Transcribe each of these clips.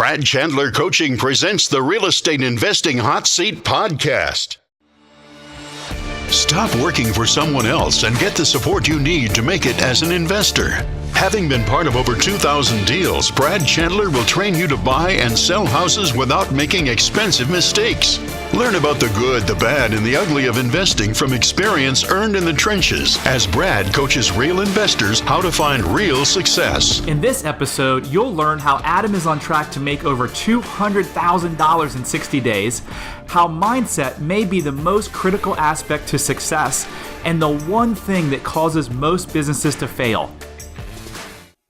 Brad Chandler Coaching presents the Real Estate Investing Hot Seat Podcast. Stop working for someone else and get the support you need to make it as an investor. Having been part of over 2,000 deals, Brad Chandler will train you to buy and sell houses without making expensive mistakes. Learn about the good, the bad, and the ugly of investing from experience earned in the trenches as Brad coaches real investors how to find real success. In this episode, you'll learn how Adam is on track to make over $200,000 in 60 days, how mindset may be the most critical aspect to success, and the one thing that causes most businesses to fail.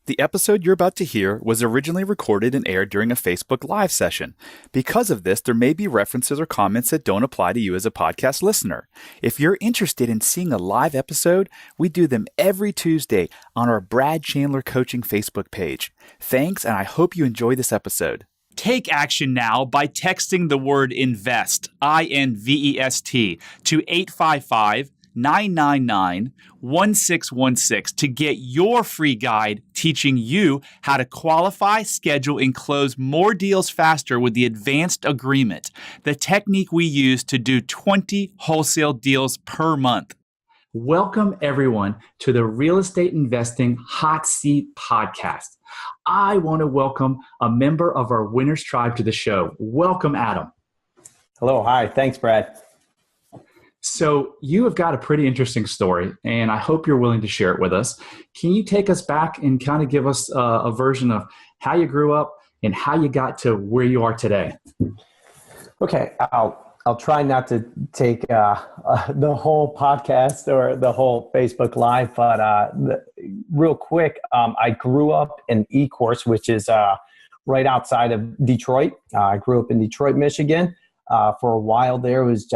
The episode you're about to hear was originally recorded and aired during a Facebook Live session. Because of this, there may be references or comments that don't apply to you as a podcast listener. If you're interested in seeing a live episode, we do them every Tuesday on our Brad Chandler Coaching Facebook page. Thanks, and I hope you enjoy this episode. Take action now by texting the word INVEST, I-N-V-E-S-T, to 855-999-1616 to get your free guide teaching you how to qualify, schedule, and close more deals faster with the advanced agreement, the technique we use to do 20 wholesale deals per month. Welcome, everyone, to the Real Estate Investing Hot Seat Podcast. I want to welcome a member of our Winners Tribe to the show. Welcome, Adam. Hello. Hi. Thanks, Brad. So you have got a pretty interesting story, and I hope you're willing to share it with us. Can you take us back and kind of give us a version of how you grew up and how you got to where you are today? Okay. I'll try not to take the whole podcast or the whole Facebook Live, but real quick, I grew up in Ecorse, which is right outside of Detroit. I grew up in Detroit, Michigan. For a while there, it was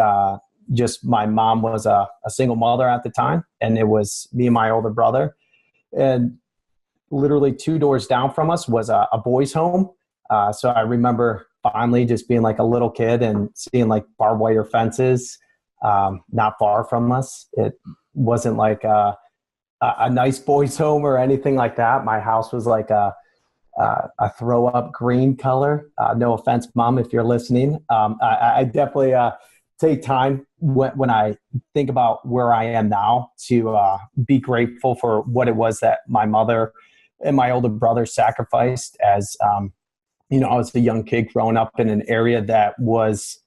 just my mom was a single mother at the time, and it was me and my older brother. And literally 2 doors down from us was a boys' home. So I remember fondly just being like a little kid and seeing like barbed wire fences not far from us. It wasn't like a nice boys' home or anything like that. My house was like a throw-up green color. No offense, Mom, if you're listening. I definitely take time when I think about where I am now to be grateful for what it was that my mother and my older brother sacrificed as, I was a young kid growing up in an area that was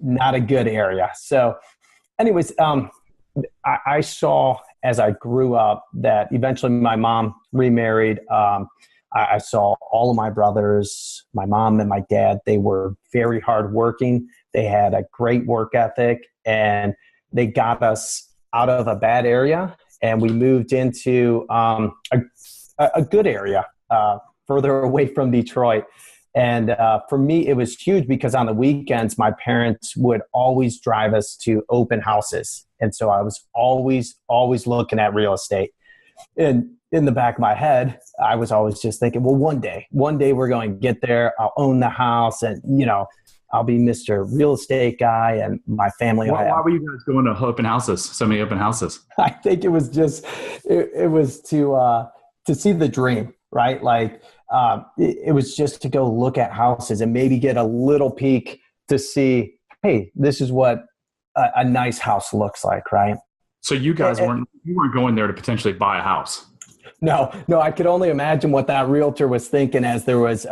not a good area. So anyways, I saw as I grew up that eventually my mom remarried. I saw all of my brothers, my mom and my dad, they were very hardworking. They had a great work ethic, and they got us out of a bad area, and we moved into a good area further away from Detroit. And for me, it was huge because on the weekends, my parents would always drive us to open houses. And so I was always looking at real estate. And in the back of my head, I was always just thinking, well, one day we're going to get there. I'll own the house, and, I'll be Mr. Real Estate guy, and my family. Why were you guys going to open houses? So many open houses. I think it was just, it was to see the dream, right? Like, it was just to go look at houses and maybe get a little peek to see, hey, this is what a nice house looks like, right? So you guys weren't going there to potentially buy a house. No, I could only imagine what that realtor was thinking as there was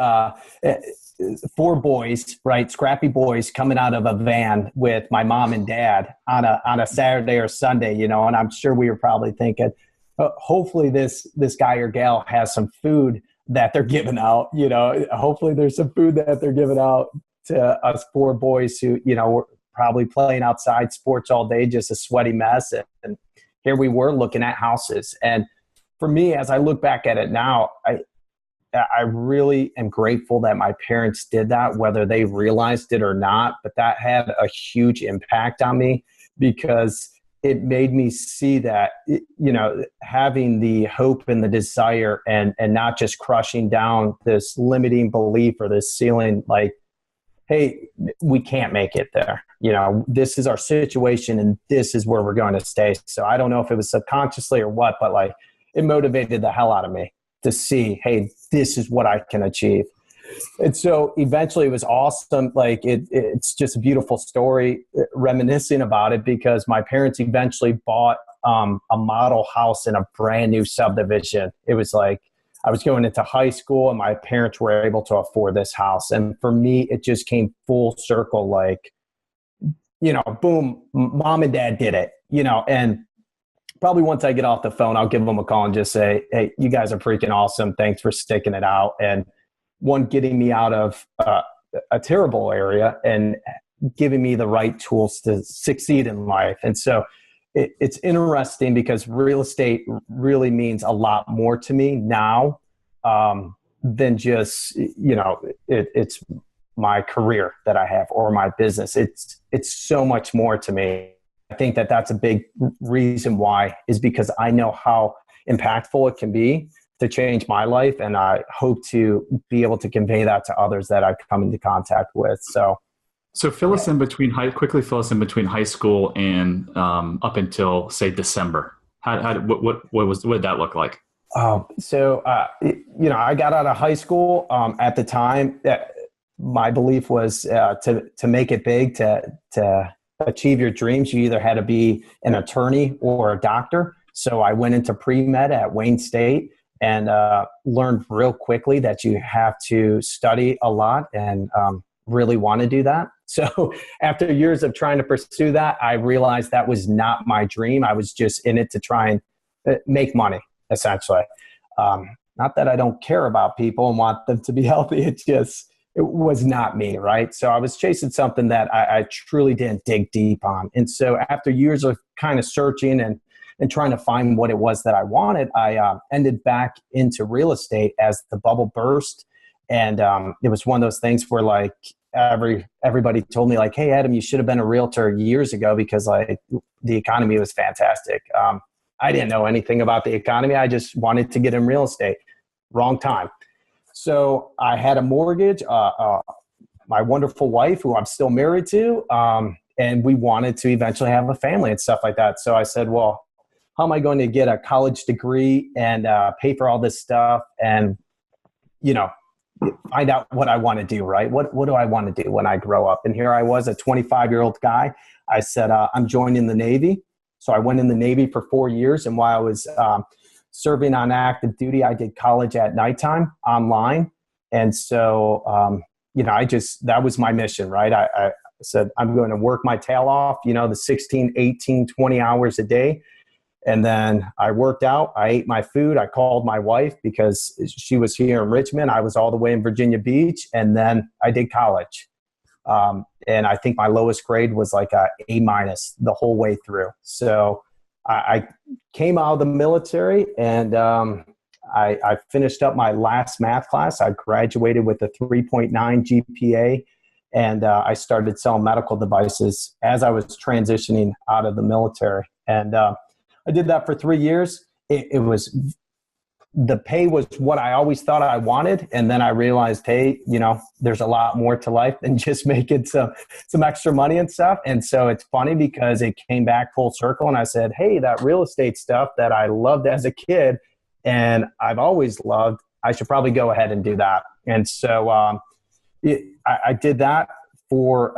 4 boys, right? Scrappy boys coming out of a van with my mom and dad on a Saturday or Sunday, and I'm sure we were probably thinking, hopefully this guy or gal has some food that they're giving out, hopefully there's some food that they're giving out to us 4 boys who, were probably playing outside sports all day, just a sweaty mess. And here we were looking at houses. And for me, as I look back at it now, I really am grateful that my parents did that, whether they realized it or not, but that had a huge impact on me because it made me see that, having the hope and the desire and not just crushing down this limiting belief or this ceiling, like, hey, we can't make it there. This is our situation and this is where we're going to stay. So I don't know if it was subconsciously or what, but like it motivated the hell out of me to see, hey, this is what I can achieve. And so eventually it was awesome. Like it's just a beautiful story reminiscing about it, because my parents eventually bought a model house in a brand new subdivision. It was like I was going into high school and my parents were able to afford this house. And for me, it just came full circle. Like, boom, mom and dad did it, and probably once I get off the phone, I'll give them a call and just say, hey, you guys are freaking awesome. Thanks for sticking it out. And one, getting me out of a terrible area and giving me the right tools to succeed in life. And so it's interesting because real estate really means a lot more to me now than just, it's my career that I have or my business. It's so much more to me. I think that that's a big reason why, is because I know how impactful it can be to change my life. And I hope to be able to convey that to others that I come into contact with. So fill us in between between high school and up until, say, December. What did that look like? I got out of high school at the time. My belief was to make it big, to achieve your dreams, you either had to be an attorney or a doctor. So I went into pre-med at Wayne State and learned real quickly that you have to study a lot and really want to do that. So after years of trying to pursue that, I realized that was not my dream. I was just in it to try and make money, essentially. Not that I don't care about people and want them to be healthy. It was not me, right? So I was chasing something that I truly didn't dig deep on. And so after years of kind of searching and trying to find what it was that I wanted, I ended back into real estate as the bubble burst. And it was one of those things where like everybody told me like, hey, Adam, you should have been a realtor years ago because like the economy was fantastic. I didn't know anything about the economy. I just wanted to get in real estate. Wrong time. So I had a mortgage, my wonderful wife, who I'm still married to, and we wanted to eventually have a family and stuff like that. So I said, well, how am I going to get a college degree and pay for all this stuff and, find out what I want to do, right? What do I want to do when I grow up? And here I was, a 25-year-old guy. I said, I'm joining the Navy. So I went in the Navy for 4 years. And while I was serving on active duty, I did college at nighttime online. And so, that was my mission, right? I said, I'm going to work my tail off, the 16, 18, 20 hours a day. And then I worked out, I ate my food. I called my wife because she was here in Richmond. I was all the way in Virginia Beach. And then I did college. And I think my lowest grade was like a A- the whole way through. So I came out of the military and I finished up my last math class. I graduated with a 3.9 GPA and I started selling medical devices as I was transitioning out of the military. And I did that for 3 years. It was, the pay was what I always thought I wanted. And then I realized, hey, there's a lot more to life than just making some extra money and stuff. And so it's funny because it came back full circle and I said, hey, that real estate stuff that I loved as a kid and I've always loved, I should probably go ahead and do that. And so I did that for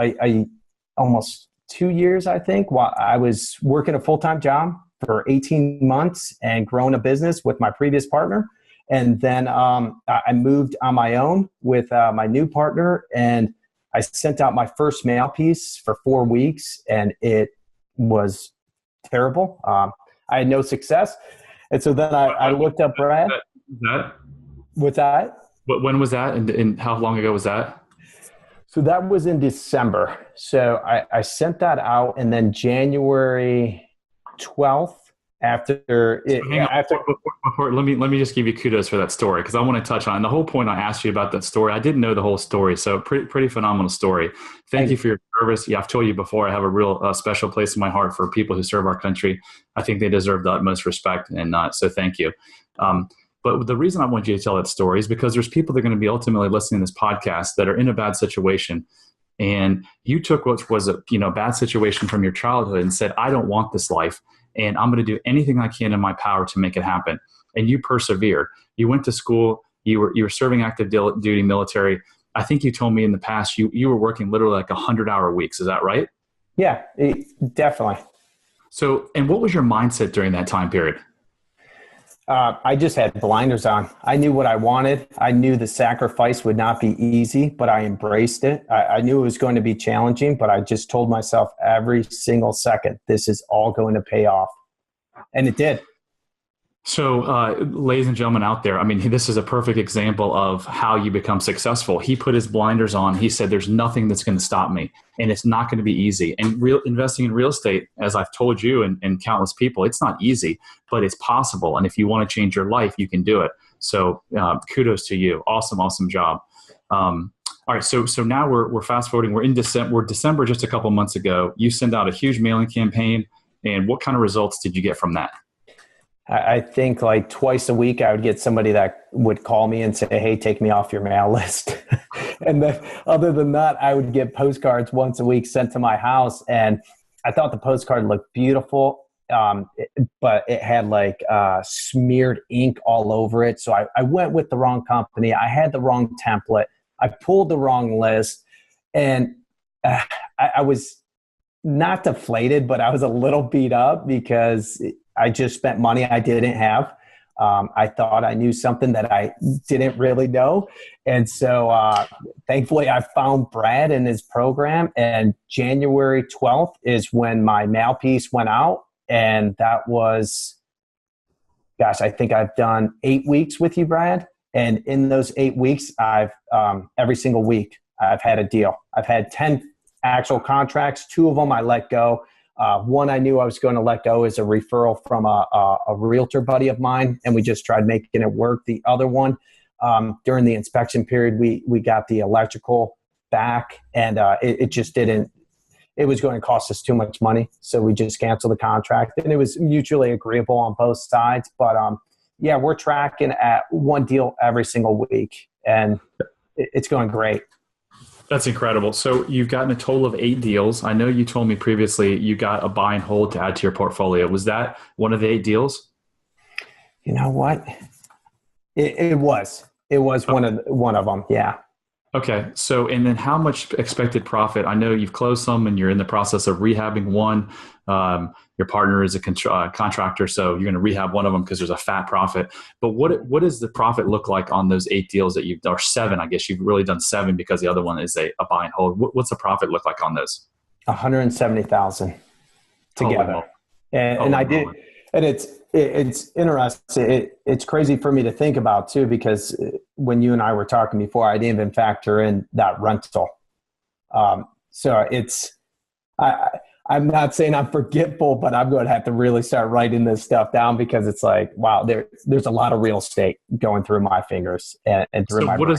almost 2 years, I think, while I was working a full-time job for 18 months and growing a business with my previous partner. And then I moved on my own with my new partner and I sent out my first mail piece for 4 weeks and it was terrible. I had no success. And so then I looked up Brad. What's that? When was that and how long ago was that? So that was in December. So I sent that out and then January 12th let me just give you kudos for that story because I want to touch on the whole point. I asked you about that story. I didn't know the whole story, so pretty phenomenal story. Thank you for your service. Yeah, I've told you before. I have a real special place in my heart for people who serve our country. I think they deserve the utmost respect, and so thank you. But the reason I want you to tell that story is because there's people that are going to be ultimately listening to this podcast that are in a bad situation. And you took what was a bad situation from your childhood and said, I don't want this life. And I'm going to do anything I can in my power to make it happen. And you persevered. You went to school. You were serving active duty military. I think you told me in the past you were working literally like 100-hour weeks. Is that right? Yeah, definitely. So, and what was your mindset during that time period? I just had blinders on. I knew what I wanted. I knew the sacrifice would not be easy, but I embraced it. I knew it was going to be challenging, but I just told myself every single second, this is all going to pay off. And it did. So, ladies and gentlemen out there, I mean, this is a perfect example of how you become successful. He put his blinders on. He said, there's nothing that's going to stop me, and it's not going to be easy. And investing in real estate, as I've told you and countless people, it's not easy, but it's possible. And if you want to change your life, you can do it. So kudos to you. Awesome job. All right. So now we're fast forwarding. We're in December. We're December just a couple months ago. You send out a huge mailing campaign. And what kind of results did you get from that? I think like twice a week, I would get somebody that would call me and say, hey, take me off your mail list. And then other than that, I would get postcards once a week sent to my house. And I thought the postcard looked beautiful, but it had like smeared ink all over it. So I went with the wrong company. I had the wrong template. I pulled the wrong list. And I was not deflated, but I was a little beat up because I just spent money I didn't have. I thought I knew something that I didn't really know. And so thankfully I found Brad in his program, and January 12th is when my mail piece went out. And that was, I think I've done 8 weeks with you, Brad. And in those 8 weeks, I've every single week I've had a deal. I've had 10 actual contracts. 2 of them I let go. One I knew I was going to let go is a referral from a realtor buddy of mine, and we just tried making it work. The other one, during the inspection period, we got the electrical back, and it just didn't. It was going to cost us too much money, so we just canceled the contract, and it was mutually agreeable on both sides. But yeah, we're tracking at 1 deal every single week, and it's going great. That's incredible. So you've gotten a total of 8 deals. I know you told me previously you got a buy and hold to add to your portfolio. Was that one of the 8 deals? You know what? It was. It was one of them. Yeah. Okay. So, and then how much expected profit? I know you've closed some and you're in the process of rehabbing one. Your partner is a contractor, so you're going to rehab one of them because there's a fat profit. But what does the profit look like on those 8 deals that or 7? I guess you've really done 7 because the other one is a buy and hold. What's the profit look like on those? $170,000 together. And I did, and it's interesting. It's crazy for me to think about too, because when you and I were talking before, I didn't even factor in that rental. So I'm not saying I'm forgetful, but I'm going to have to really start writing this stuff down, because it's like, wow, there's a lot of real estate going through my fingers and through my brain.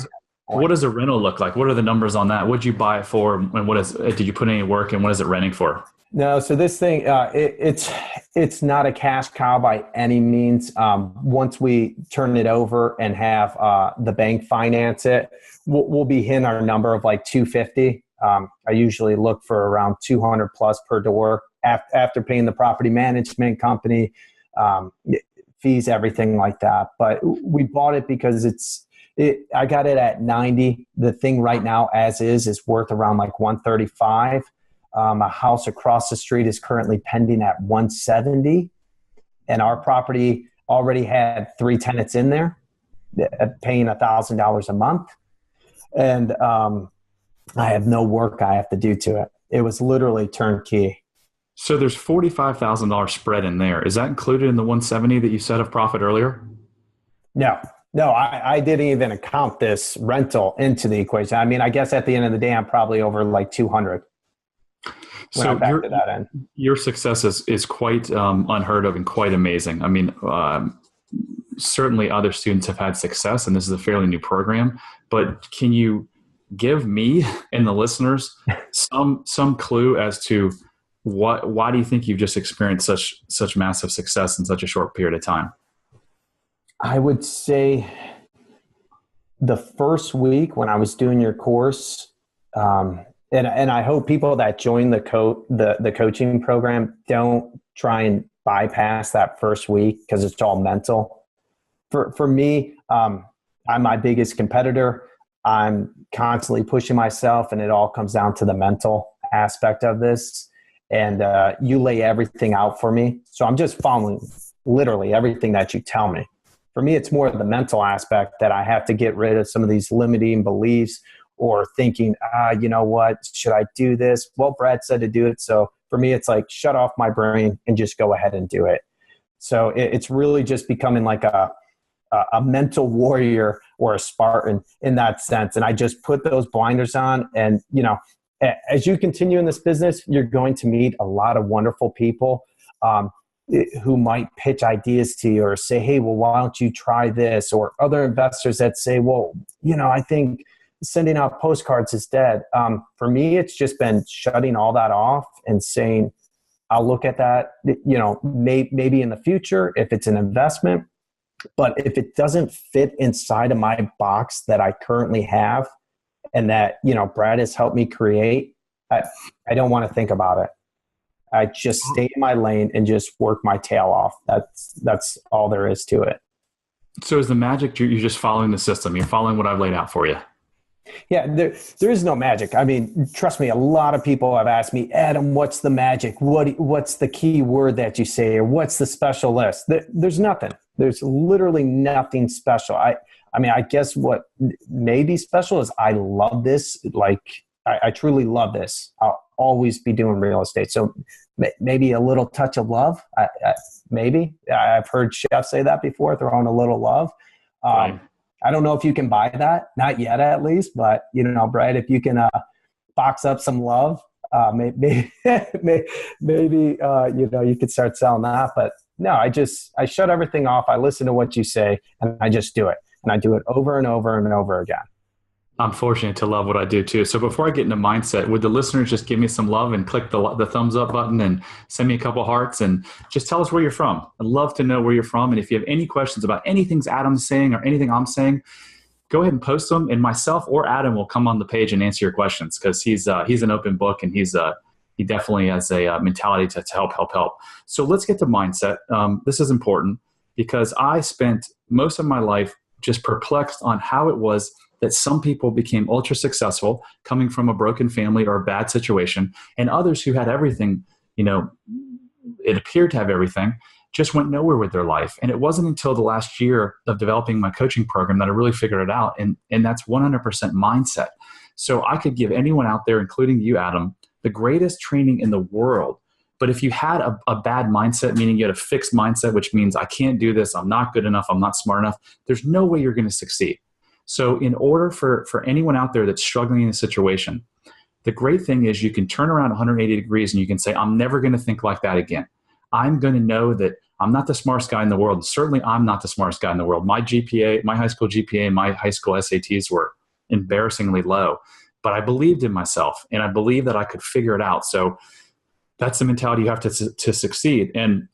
What does a rental look like? What are the numbers on that? What did you buy it for? And did you put any work, and what is it renting for? No, so this thing, it's not a cash cow by any means. Once we turn it over and have the bank finance it, we'll be hitting our number of like 250. I usually look for around 200 plus per door after paying the property management company, fees, everything like that. But we bought it because I got it at 90. The thing right now as is worth around like 135. A house across the street is currently pending at 170. And our property already had 3 tenants in there paying $1,000 a month. And, I have no work I have to do to it. It was literally turnkey. So there's $45,000 spread in there. Is that included in the 170 that you said of profit earlier? No, I didn't even account this rental into the equation. I mean, I guess at the end of the day, I'm probably over like 200. So your success is quite unheard of and quite amazing. I mean, certainly other students have had success, and this is a fairly new program, but can you give me and the listeners some clue as to why do you think you've just experienced such massive success in such a short period of time? I would say the first week when I was doing your course, and I hope people that join the coaching program don't try and bypass that first week, because it's all mental. For me, I'm my biggest competitor. I'm constantly pushing myself, and it all comes down to the mental aspect of this. And you lay everything out for me. So I'm just following literally everything that you tell me. For me, it's more of the mental aspect that I have to get rid of some of these limiting beliefs or thinking, you know what, should I do this? Well, Brad said to do it. So for me, it's like shut off my brain and just go ahead and do it. So it's really just becoming like a mental warrior or a Spartan in that sense. And I just put those blinders on. And, you know, as you continue in this business, you're going to meet a lot of wonderful people who might pitch ideas to you or say, hey, well, why don't you try this? Or other investors that say, well, you know, I think sending out postcards is dead. For me, it's just been shutting all that off and saying, I'll look at that, you know, maybe in the future if it's an investment. But if it doesn't fit inside of my box that I currently have and that, you know, Brad has helped me create, I don't want to think about it. I just stay in my lane and just work my tail off. That's all there is to it. So is the magic, you're just following the system. You're following what I've laid out for you. Yeah, there is no magic. I mean, trust me, a lot of people have asked me, Adam, what's the magic? What's the key word that you say? Or what's the special list? There's nothing. There's literally nothing special. I mean, I guess what may be special is I love this. Like, I truly love this. I'll always be doing real estate. So maybe a little touch of love. Maybe. I've heard chefs say that before, throwing a little love. Right. I don't know if you can buy that. Not yet, at least. But, you know, Brad, if you can box up some love, maybe you know, you could start selling that. But no, I shut everything off. I listen to what you say, and I just do it. And I do it over and over and over again. I'm fortunate to love what I do too. So before I get into mindset, would the listeners just give me some love and click the thumbs up button and send me a couple hearts and just tell us where you're from? I'd love to know where you're from. And if you have any questions about anything Adam's saying or anything I'm saying, go ahead and post them, and myself or Adam will come on the page and answer your questions, because he's an open book, and he definitely has a mentality to help. So let's get to mindset. This is important because I spent most of my life just perplexed on how it was that some people became ultra successful coming from a broken family or a bad situation, and others who had everything, you know, it appeared to have everything, just went nowhere with their life. And it wasn't until the last year of developing my coaching program that I really figured it out. And that's 100% mindset. So I could give anyone out there, including you, Adam, the greatest training in the world. But if you had a bad mindset, meaning you had a fixed mindset, which means I can't do this, I'm not good enough, I'm not smart enough, there's no way you're going to succeed. So in order for anyone out there that's struggling in a situation, the great thing is you can turn around 180 degrees and you can say, I'm never going to think like that again. I'm going to know that I'm not the smartest guy in the world. Certainly I'm not the smartest guy in the world. My GPA, my high school GPA, and my high school SATs were embarrassingly low. But I believed in myself, and I believed that I could figure it out. So that's the mentality you have to succeed. And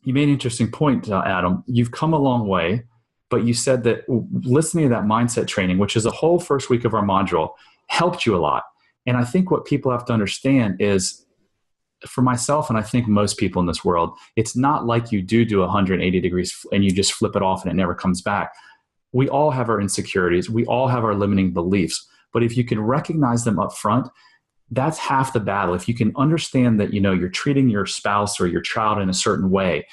you made an interesting point, Adam. You've come a long way. But you said that listening to that mindset training, which is the whole first week of our module, helped you a lot. And I think what people have to understand is, for myself, and I think most people in this world, it's not like you do 180 degrees and you just flip it off and it never comes back. We all have our insecurities. We all have our limiting beliefs. But if you can recognize them up front, that's half the battle. If you can understand that, you know, you're treating your spouse or your child in a certain way,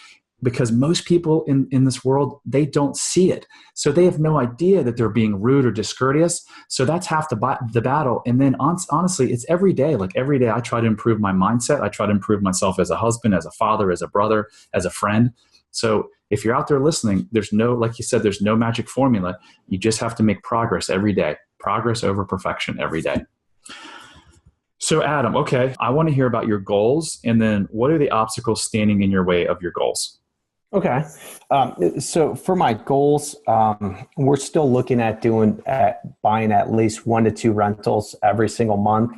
because most people in this world, they don't see it. So they have no idea that they're being rude or discourteous. So that's half the battle. And then honestly, it's every day. Like every day I try to improve my mindset. I try to improve myself as a husband, as a father, as a brother, as a friend. So if you're out there listening, there's no, like you said, there's no magic formula. You just have to make progress every day. Progress over perfection every day. So Adam, okay, I want to hear about your goals, and then what are the obstacles standing in your way of your goals? Okay. So for my goals, we're still looking at buying at least 1 to 2 rentals every single month.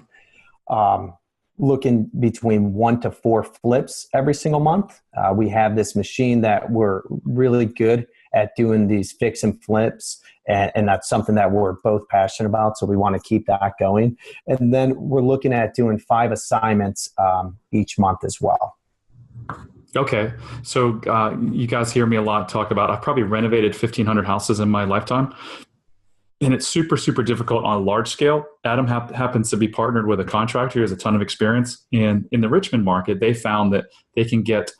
Looking between 1 to 4 flips every single month. We have this machine that we're really good at doing these fix and flips. And that's something that we're both passionate about. So we want to keep that going. And then we're looking at doing 5 assignments each month as well. Okay. So you guys hear me a lot talk about, I've probably renovated 1,500 houses in my lifetime. And it's super, super difficult on a large scale. Adam happens to be partnered with a contractor who has a ton of experience. And in the Richmond market, they found that they can get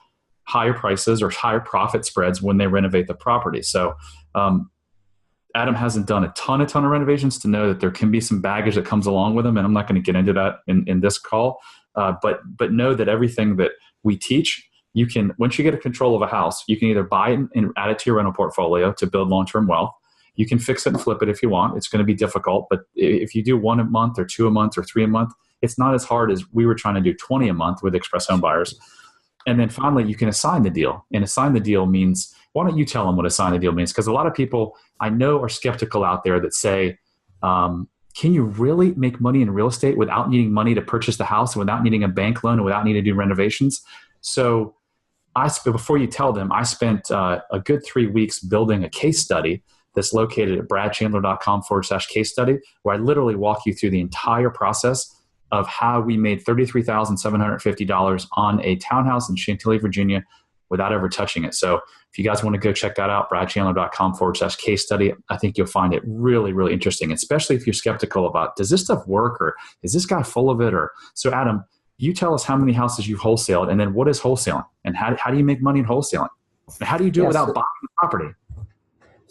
higher prices or higher profit spreads when they renovate the property. So Adam hasn't done a ton of renovations to know that there can be some baggage that comes along with them. And I'm not going to get into that in this call. But know that everything that we teach, you can, once you get a control of a house, you can either buy it and add it to your rental portfolio to build long-term wealth. You can fix it and flip it if you want. It's going to be difficult, but if you do 1 a month or 2 a month or 3 a month, it's not as hard as we were trying to do 20 a month with express home buyers. And then finally, you can assign the deal. And assign the deal means, why don't you tell them what assign the deal means? Because a lot of people I know are skeptical out there that say, can you really make money in real estate without needing money to purchase the house, and without needing a bank loan, and without needing to do renovations? So before you tell them, I spent a good 3 weeks building a case study that's located at bradchandler.com/case study, where I literally walk you through the entire process of how we made $33,750 on a townhouse in Chantilly, Virginia, without ever touching it. So if you guys want to go check that out, bradchandler.com/case study, I think you'll find it really, really interesting, especially if you're skeptical about, does this stuff work, or is this guy full of it? Or so Adam, you tell us how many houses you've wholesaled, and then what is wholesaling, and how do you make money in wholesaling? And how do you do it without buying the property?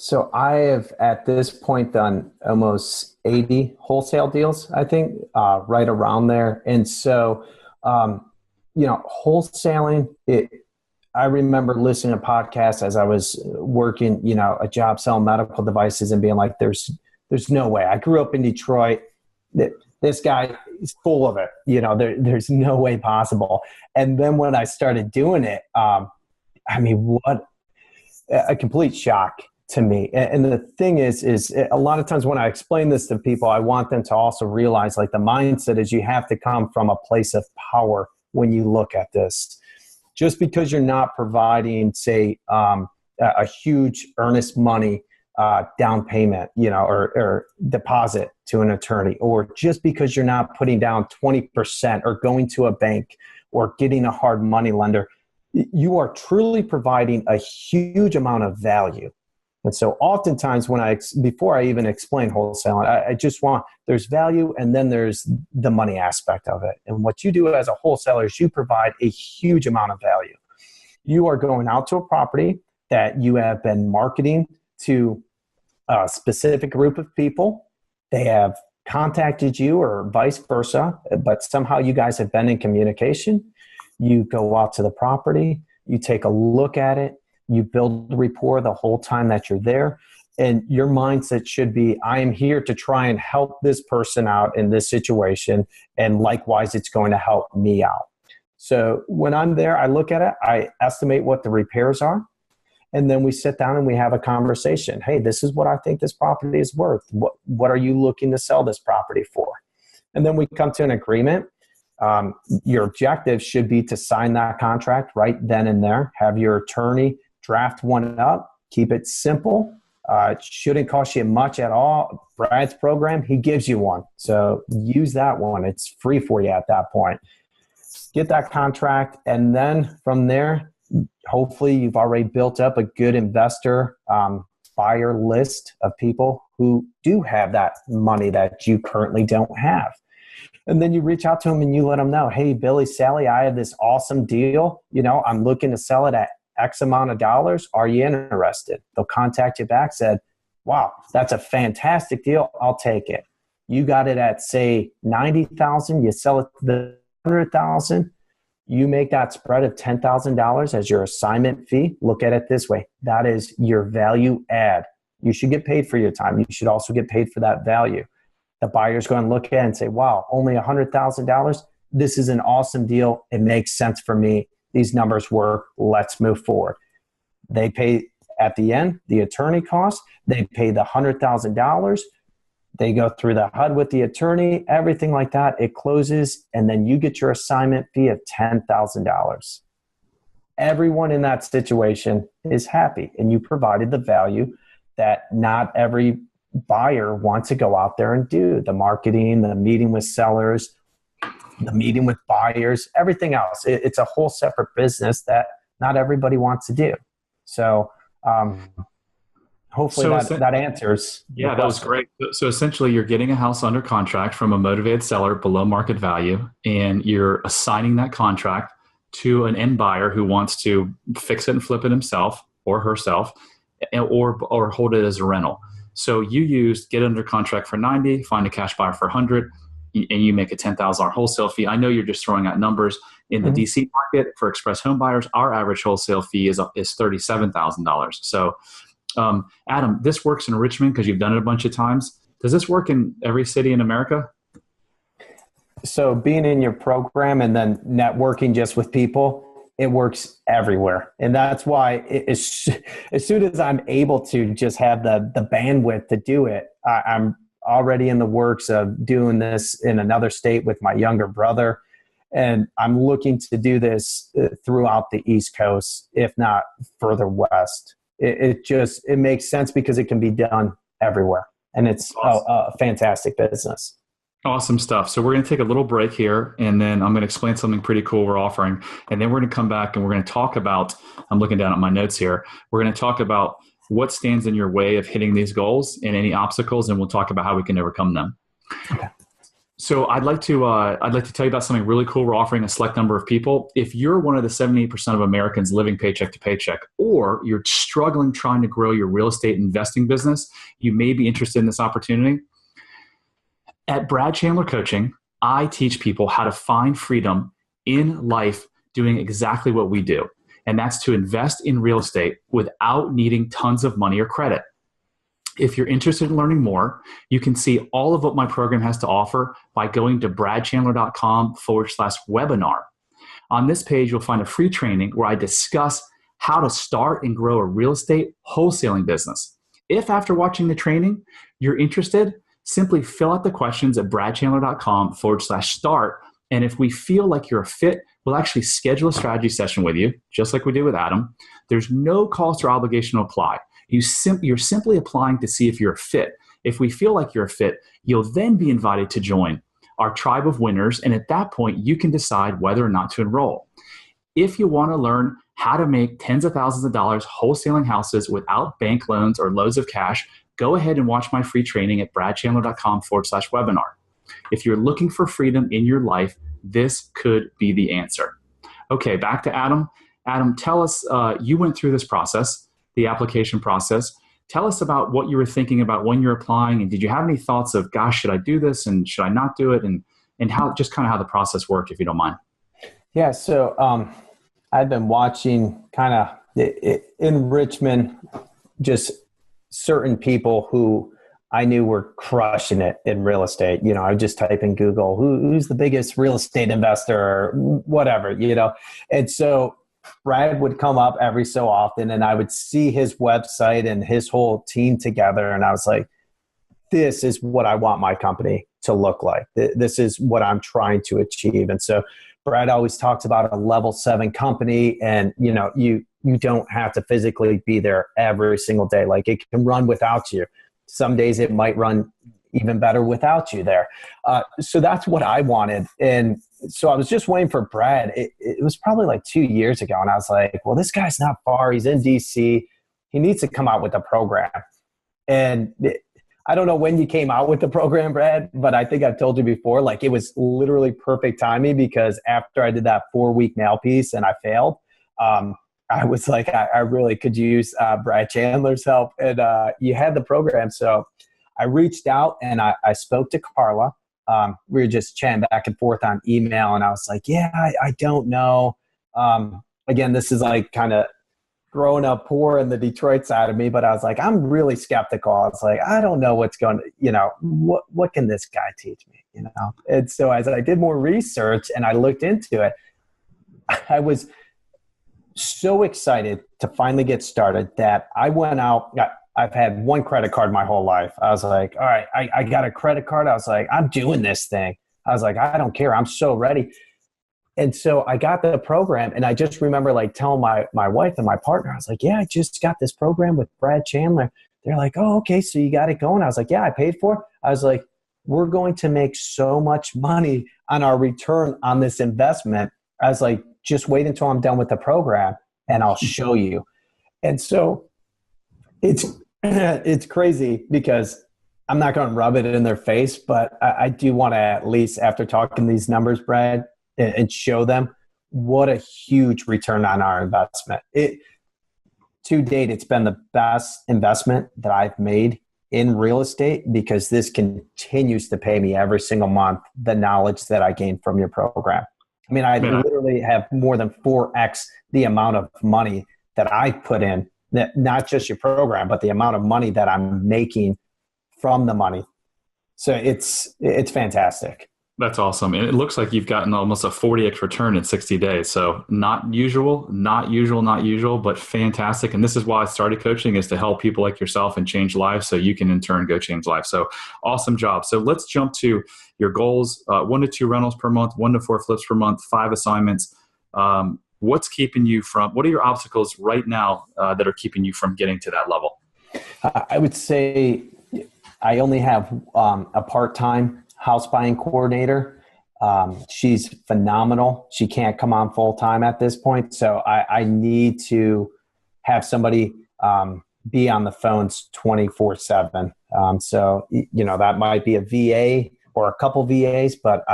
So I have at this point done almost 80 wholesale deals, I think, right around there. And so, wholesaling, I remember listening to podcasts as I was working, a job selling medical devices and being like, there's no way. I grew up in Detroit. This guy is full of it. There's no way possible. And then when I started doing it, what a complete shock to me. And the thing is a lot of times when I explain this to people, I want them to also realize, like, the mindset is you have to come from a place of power when you look at this. Just because you're not providing, say, a huge earnest money down payment, or deposit to an attorney, or just because you're not putting down 20% or going to a bank or getting a hard money lender, you are truly providing a huge amount of value. And so oftentimes before I even explain wholesaling, I just want, there's value, and then there's the money aspect of it. And what you do as a wholesaler is you provide a huge amount of value. You are going out to a property that you have been marketing to a specific group of people. They have contacted you, or vice versa, but somehow you guys have been in communication. You go out to the property, you take a look at it, you build rapport the whole time that you're there. And your mindset should be, I am here to try and help this person out in this situation. And likewise, it's going to help me out. So when I'm there, I look at it, I estimate what the repairs are. And then we sit down and we have a conversation. Hey, this is what I think this property is worth. What are you looking to sell this property for? And then we come to an agreement. Your objective should be to sign that contract right then and there. Have your attorney draft one up, keep it simple. It shouldn't cost you much at all. Brad's program, he gives you one. So use that one. It's free for you at that point. Get that contract. And then from there, hopefully you've already built up a good investor buyer list of people who do have that money that you currently don't have. And then you reach out to them and you let them know, hey, Billy, Sally, I have this awesome deal. I'm looking to sell it at X amount of dollars. Are you interested? They'll contact you back, said, wow, that's a fantastic deal. I'll take it. You got it at, say, 90,000. You sell it to the 100,000. You make that spread of $10,000 as your assignment fee. Look at it this way. That is your value add. You should get paid for your time. You should also get paid for that value. The buyer's going to look at it and say, wow, only $100,000. This is an awesome deal. It makes sense for me. These numbers work. Let's move forward. They pay at the end the attorney costs. They pay the $100,000. They go through the HUD with the attorney, everything like that. It closes, and then you get your assignment fee of $10,000. Everyone in that situation is happy, and you provided the value that not every buyer wants to go out there and do. The marketing, the meeting with sellers, the meeting with buyers, everything else. It's a whole separate business that not everybody wants to do. So hopefully that answers. Yeah, that was great. So essentially you're getting a house under contract from a motivated seller below market value, and you're assigning that contract to an end buyer who wants to fix it and flip it himself or herself, or hold it as a rental. So you get under contract for 90, find a cash buyer for 100, and you make a $10,000 wholesale fee. I know you're just throwing out numbers. In the DC market for express home buyers, our average wholesale fee is $37,000. So Adam, this works in Richmond because you've done it a bunch of times. Does this work in every city in America? So being in your program and then networking just with people, it works everywhere. And that's why as soon as I'm able to just have the bandwidth to do it, I'm already in the works of doing this in another state with my younger brother. And I'm looking to do this throughout the East Coast, if not further west. It makes sense because it can be done everywhere. And it's a fantastic business. Awesome stuff. So we're going to take a little break here, and then I'm going to explain something pretty cool we're offering. And then we're going to come back and we're going to talk about, I'm looking down at my notes here, we're going to talk about what stands in your way of hitting these goals and any obstacles, and we'll talk about how we can overcome them. Okay. So I'd like to tell you about something really cool we're offering a select number of people. If you're one of the 78% of Americans living paycheck to paycheck, or you're struggling trying to grow your real estate investing business, you may be interested in this opportunity. At Brad Chandler Coaching, I teach people how to find freedom in life doing exactly what we do. And that's to invest in real estate without needing tons of money or credit. If you're interested in learning more, you can see all of what my program has to offer by going to bradchandler.com/webinar. On this page, you'll find a free training where I discuss how to start and grow a real estate wholesaling business. If after watching the training, you're interested, simply fill out the questions at bradchandler.com/start. And if we feel like you're a fit, we'll actually schedule a strategy session with you, just like we did with Adam. There's no cost or obligation to apply. You're simply applying to see if you're a fit. If we feel like you're a fit, you'll then be invited to join our tribe of winners. And at that point, you can decide whether or not to enroll. If you want to learn how to make tens of thousands of dollars wholesaling houses without bank loans or loads of cash, go ahead and watch my free training at bradchandler.com/webinar. If you're looking for freedom in your life, this could be the answer. Okay, back to Adam. Adam, tell us, you went through this process, the application process. Tell us about what you were thinking about when you're applying, and did you have any thoughts of, gosh, should I do this and should I not do it? And how, just kind of how the process worked, if you don't mind. Yeah, so I've been watching kind of in Richmond, just certain people who I knew were crushing it in real estate. You know, I would just type in Google, who's the biggest real estate investor or whatever, you know. And so Brad would come up every so often, and I would see his website and his whole team together. And I was like, this is what I want my company to look like. This is what I'm trying to achieve. And so Brad always talks about a level 7 company, and, you know, you don't have to physically be there every single day. Like, it can run without you. Some days it might run even better without you there. So that's what I wanted. And so I was just waiting for Brad. It was probably like 2 years ago. And I was like, well, this guy's not far. He's in DC. He needs to come out with a program. And I don't know when you came out with the program, Brad, but I think I've told you before, like, it was literally perfect timing, because after I did that 4-week mail piece and I failed, I was like, I really could use Brad Chandler's help. And you had the program. So I reached out and I spoke to Carla. We were just chatting back and forth on email. And I was like, yeah, I don't know. Again, this is like kind of growing up poor in the Detroit side of me, but I was like, I'm really skeptical. I was like, I don't know what's going to, you know, what can this guy teach me, you know? And so as I did more research and I looked into it, I was so excited to finally get started that I went out. I've had one credit card my whole life. I was like, all right, I got a credit card. I was like, I'm doing this thing. I was like, I don't care. I'm so ready. And so I got the program, and I just remember like telling my wife and my partner, I was like, yeah, I just got this program with Brad Chandler. They're like, oh, okay, so you got it going. I was like, yeah, I paid for it. I was like, we're going to make so much money on our return on this investment. I was like, just wait until I'm done with the program. and I'll show you. And so it's crazy because I'm not going to rub it in their face, but I do want to, at least after talking these numbers, Brad, and show them what a huge return on our investment. To date, it's been the best investment that I've made in real estate because this continues to pay me every single month, the knowledge that I gained from your program. I mean, I literally have more than 4x the amount of money that I put in, not just your program, but the amount of money that I'm making from the money. So it's fantastic. That's awesome. And it looks like you've gotten almost a 40x return in 60 days. So not usual, but fantastic. And this is why I started coaching, is to help people like yourself and change lives so you can in turn go change lives. So awesome job. So let's jump to your goals. 1 to 2 rentals per month, 1 to 4 flips per month, 5 assignments. What's keeping you from, what are your obstacles right now that are keeping you from getting to that level? I would say I only have a part-time house buying coordinator. She's phenomenal. She can't come on full time at this point. So I need to have somebody be on the phones 24/7. So, that might be a VA or a couple VAs, but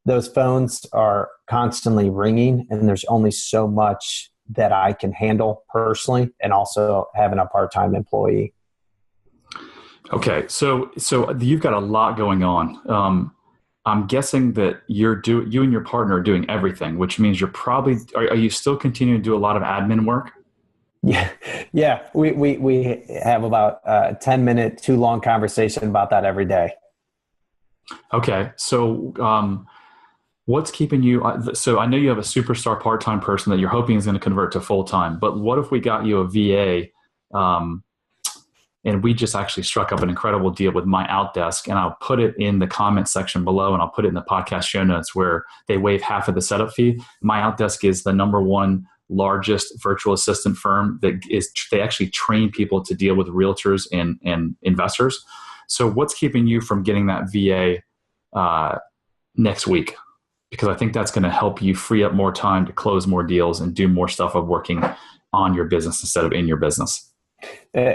those phones are constantly ringing and there's only so much that I can handle personally, and also having a part-time employee. Okay, so you've got a lot going on. I'm guessing that you and your partner are doing everything, which means you're probably, are you still continuing to do a lot of admin work? Yeah. We have about a 10-minute, too long conversation about that every day. Okay, so what's keeping you? So I know you have a superstar part-time person that you're hoping is going to convert to full-time, but what if we got you a VA? And we just actually struck up an incredible deal with My Outdesk, and I'll put it in the comment section below, and I'll put it in the podcast show notes, where they waive half of the setup fee. My Outdesk is the #1 largest virtual assistant firm they actually train people to deal with realtors and investors. So what's keeping you from getting that VA next week? Because I think that's going to help you free up more time to close more deals and do more stuff of working on your business instead of in your business.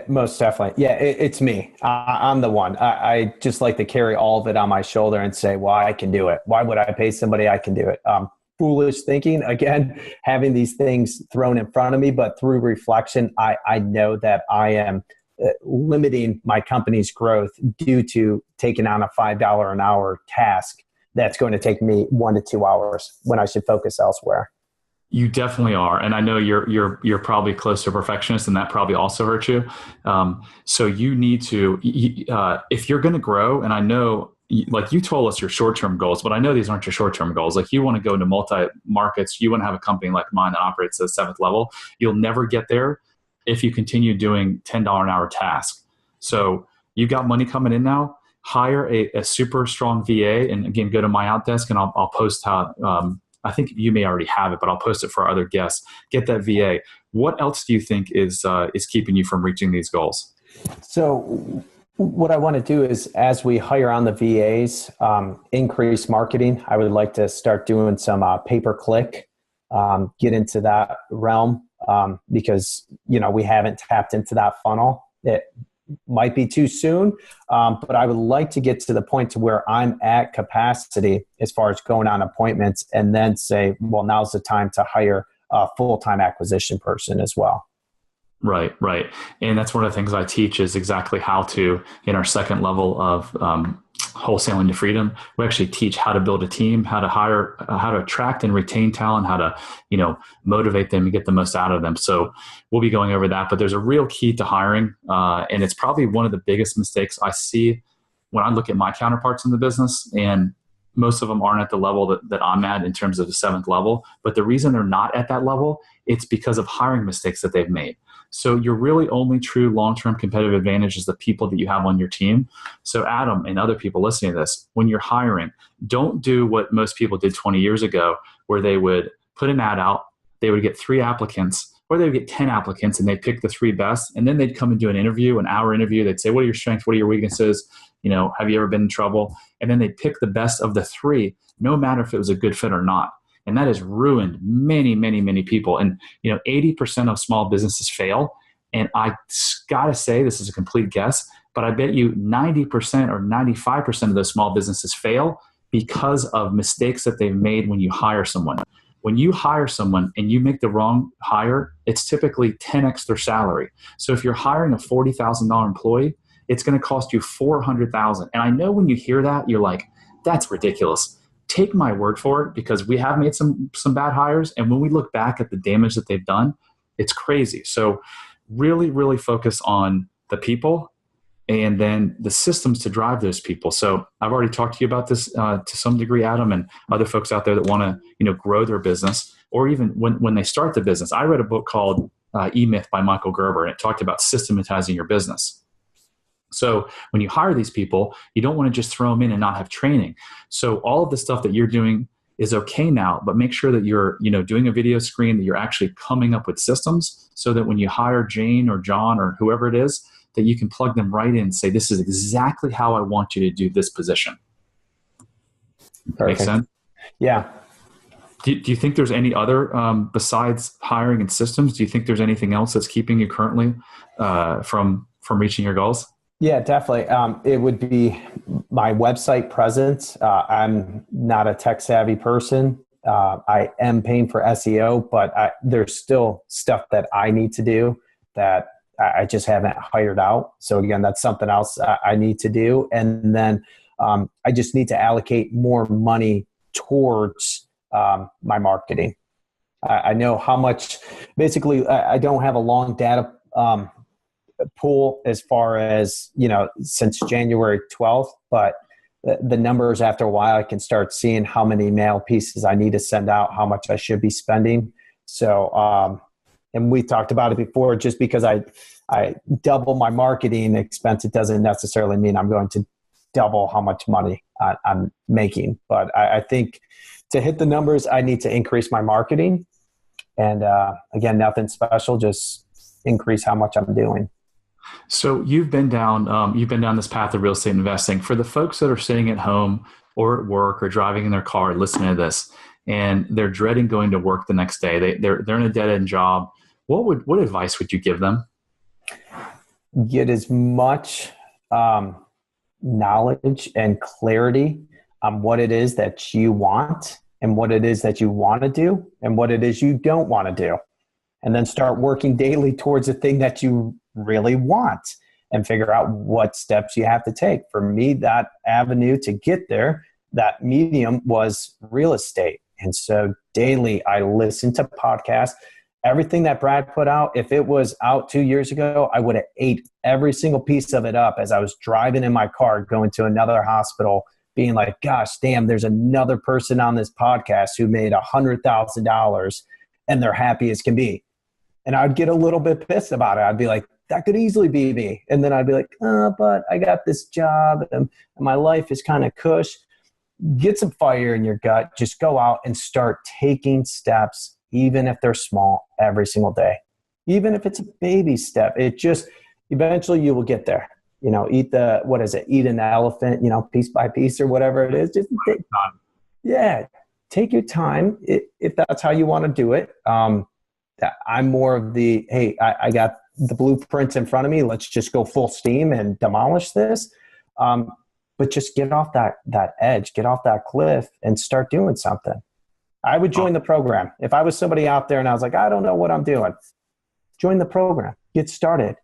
Most definitely. Yeah, it's me. I'm the one. I just like to carry all of it on my shoulder and say, well, I can do it. Why would I pay somebody? I can do it. Foolish thinking, again, having these things thrown in front of me, but through reflection, I know that I am limiting my company's growth due to taking on a $5 an hour task that's going to take me 1 to 2 hours when I should focus elsewhere. You definitely are. And I know you're probably close to a perfectionist, and that probably also hurts you. So you need to, if you're going to grow, and I know, like you told us your short-term goals, but I know these aren't your short-term goals. Like you want to go into multi-markets, you want to have a company like mine that operates at the 7th level. You'll never get there if you continue doing $10 an hour tasks. So you've got money coming in now. Hire a super strong VA, and again, go to My Outdesk, and I'll post how, I think you may already have it, but I'll post it for our other guests. Get that VA. What else do you think is keeping you from reaching these goals? So what I want to do is, as we hire on the VAs, increase marketing. I would like to start doing some pay-per-click, get into that realm, because, we haven't tapped into that funnel. It might be too soon, but I would like to get to the point to where I'm at capacity as far as going on appointments, and then say, well, now's the time to hire a full-time acquisition person as well. Right. And that's one of the things I teach, is exactly how to, in our second level of wholesaling to freedom, we actually teach how to build a team, how to hire, how to attract and retain talent, how to, motivate them and get the most out of them. So we'll be going over that, but there's a real key to hiring. And it's probably one of the biggest mistakes I see when I look at my counterparts in the business, and most of them aren't at the level that I'm at in terms of the 7th level. But the reason they're not at that level, it's because of hiring mistakes that they've made. So your really only true long-term competitive advantage is the people that you have on your team. So Adam and other people listening to this, when you're hiring, don't do what most people did 20 years ago, where they would put an ad out, they would get 3 applicants, or they would get 10 applicants, and they'd pick the 3 best. And then they'd come and do an hour interview. They'd say, what are your strengths? What are your weaknesses? Have you ever been in trouble? And then they'd pick the best of the 3, no matter if it was a good fit or not. And that has ruined many, many, many people. And, 80% of small businesses fail. And I got to say, this is a complete guess, but I bet you 90% or 95% of those small businesses fail because of mistakes that they've made when you hire someone. When you hire someone and you make the wrong hire, it's typically 10x their salary. So if you're hiring a $40,000 employee, it's going to cost you $400,000. And I know when you hear that, you're like, that's ridiculous. Take my word for it, because we have made some bad hires. And when we look back at the damage that they've done, it's crazy. So really, really focus on the people and then the systems to drive those people. So I've already talked to you about this to some degree, Adam, and other folks out there that want to, grow their business, or even when they start the business. I read a book called E-Myth by Michael Gerber, and it talked about systematizing your business. So when you hire these people, you don't want to just throw them in and not have training. So all of the stuff that you're doing is okay now, but make sure that you're, doing a video screen, that you're actually coming up with systems so that when you hire Jane or John or whoever it is, that you can plug them right in and say, this is exactly how I want you to do this position. Perfect. Make sense? Yeah. Do you think there's any other, besides hiring and systems, do you think there's anything else that's keeping you currently from reaching your goals? Yeah, definitely. It would be my website presence. I'm not a tech savvy person. I am paying for SEO, but there's still stuff that I need to do that I just haven't hired out. So again, that's something else I need to do. And then I just need to allocate more money towards my marketing. I know how much, basically, I don't have a long data pool as far as, since January 12th, but the numbers after a while, I can start seeing how many mail pieces I need to send out, how much I should be spending. So, and we talked about it before, just because I double my marketing expense, it doesn't necessarily mean I'm going to double how much money I'm making. But I think to hit the numbers, I need to increase my marketing. And again, nothing special, just increase how much I'm doing. So you've been down this path of real estate investing. For the folks that are sitting at home or at work or driving in their car listening to this, and they're dreading going to work the next day, they're in a dead end job, what advice would you give them? Get as much knowledge and clarity on what it is that you want and what it is that you want to do and what it is you don't want to do. And then start working daily towards the thing that you really want and figure out what steps you have to take. For me, that avenue to get there, that medium was real estate. And so daily I listened to podcasts. Everything that Brad put out, if it was out 2 years ago, I would have ate every single piece of it up as I was driving in my car, going to another hospital, being like, gosh, damn, there's another person on this podcast who made $100,000 and they're happy as can be. And I'd get a little bit pissed about it. I'd be like, that could easily be me. And then I'd be like, but I got this job and my life is kind of cush. Get some fire in your gut. Just go out and start taking steps, even if they're small, every single day. Even if it's a baby step, it just, eventually you will get there. Eat an elephant, piece by piece or whatever it is. Just take your time if that's how you want to do it. I'm more of the, hey, I got the blueprints in front of me. Let's just go full steam and demolish this. But just get off that edge, get off that cliff and start doing something. I would join the program. If I was somebody out there and I was like, I don't know what I'm doing, join the program, get started.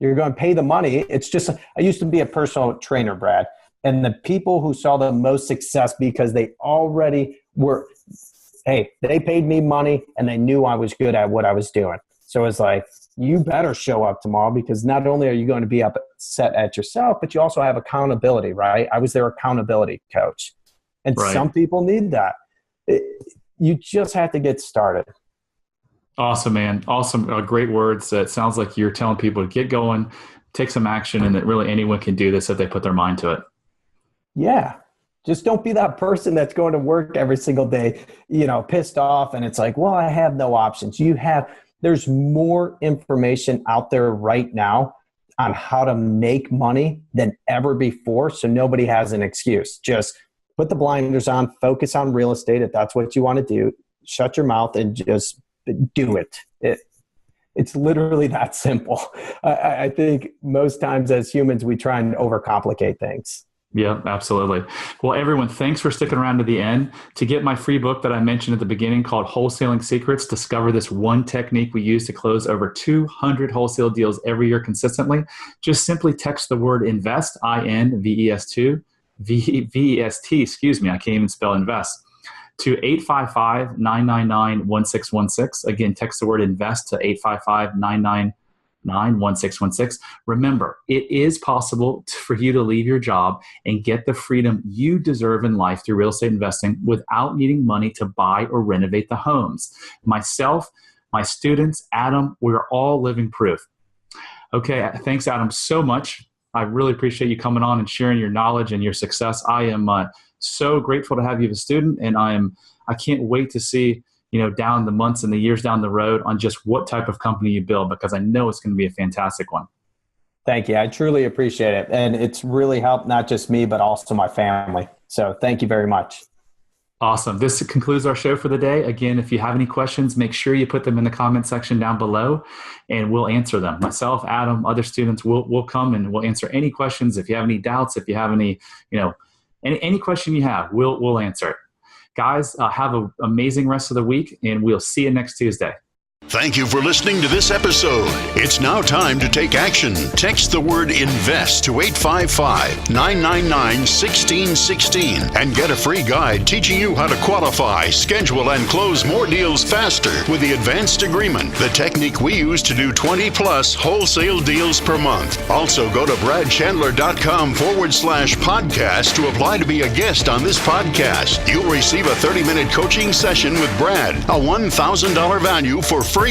You're going to pay the money. It's just, I used to be a personal trainer, Brad, and the people who saw the most success because they already were, hey, they paid me money and they knew I was good at what I was doing. So it's like, you better show up tomorrow, because not only are you going to be upset at yourself, but you also have accountability, right? I was their accountability coach. And Some people need that. You just have to get started. Awesome, man. Awesome. Great words. It sounds like you're telling people to get going, take some action, and that really anyone can do this if they put their mind to it. Yeah. Just don't be that person that's going to work every single day, pissed off. And it's like, well, I have no options. There's more information out there right now on how to make money than ever before. So nobody has an excuse. Just put the blinders on, focus on real estate. If that's what you want to do, shut your mouth and just do it. It's literally that simple. I think most times as humans, we try and overcomplicate things. Yeah, absolutely. Well, everyone, thanks for sticking around to the end. To get my free book that I mentioned at the beginning called Wholesaling Secrets, discover this one technique we use to close over 200 wholesale deals every year consistently. Just simply text the word invest, INVEST, VEST, excuse me, I can't even spell invest, to 855-999-1616. Again, text the word invest to 855-999-1616. Remember, it is possible for you to leave your job and get the freedom you deserve in life through real estate investing without needing money to buy or renovate the homes. Myself, my students, Adam, we're all living proof. Okay, thanks, Adam, so much. I really appreciate you coming on and sharing your knowledge and your success. I am so grateful to have you as a student, and I can't wait to see down the months and the years down the road on just what type of company you build, because I know it's going to be a fantastic one. Thank you. I truly appreciate it. And it's really helped not just me, but also my family. So thank you very much. Awesome. This concludes our show for the day. Again, if you have any questions, make sure you put them in the comment section down below and we'll answer them. Myself, Adam, other students will come and we'll answer any questions. If you have any doubts, if you have any, any question you have, we'll answer it. Guys, have an amazing rest of the week, and we'll see you next Tuesday. Thank you for listening to this episode. It's now time to take action. Text the word INVEST to 855-999-1616 and get a free guide teaching you how to qualify, schedule, and close more deals faster with the Advanced Agreement, the technique we use to do 20-plus wholesale deals per month. Also, go to bradchandler.com/podcast to apply to be a guest on this podcast. You'll receive a 30-minute coaching session with Brad, a $1,000 value for free.